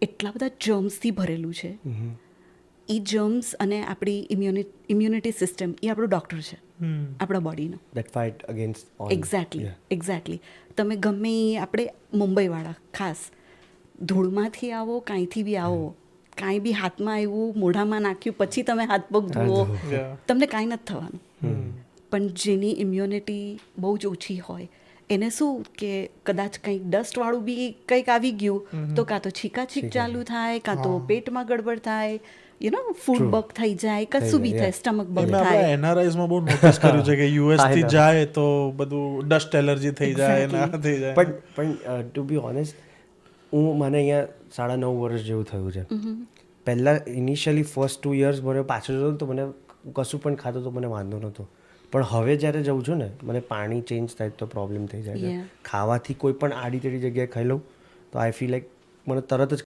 એટલા બધા જર્મ્સથી ભરેલું છે. એ જર્મ્સ અને આપણી ઇમ્યુનિટી સિસ્ટમ એ આપણું ડૉક્ટર છે આપણા બોડીનો. That fight against all. Exactly Yeah. Exactly. તમે ગમે એ આપણે મુંબઈવાળા ખાસ ધૂળમાંથી આવો કાંઈથી બી આવો, કાંઈ બી હાથમાં આવ્યું મોઢામાં નાખ્યું પછી તમે હાથ પગ ધુઓ, તમને કાંઈ નથી થવાનું. પણ જેની ઇમ્યુનિટી બહુ જ ઓછી હોય એને શું કે કદાચ કંઈક ડસ્ટવાળું બી કંઈક આવી ગયું તો કાં તો છીકાછીક ચાલુ થાય, કાં તો પેટમાં ગડબડ થાય, ફૂડ બગ થઈ જાય, કશું બી થાય, સ્ટમક બગ આપણે થાય. એનઆરઆઈઝમાં બહુ નોટિસ કર્યું છે કે યુએસ થી જાય તો બધું ડસ્ટ એલર્જી થઈ જાય ને આ થઈ જાય. પણ ટુ બી ઓનેસ્ટ, મને અહીંયા 9.5 વર્ષ જેવું થયું છે. પહેલાં ઇનિશિયલી ફર્સ્ટ 2 years મને પાછળ જતો તો મને કશું પણ ખાતો તો મને વાંધો નહોતો. પણ હવે જ્યારે જઉં છું ને મને પાણી ચેન્જ થાય તો પ્રોબ્લેમ થઈ જાય છે. ખાવાથી કોઈ પણ આડી તેડી જગ્યાએ ખાઈ લઉં તો આઈ ફીલ લાઈક મને તરત જ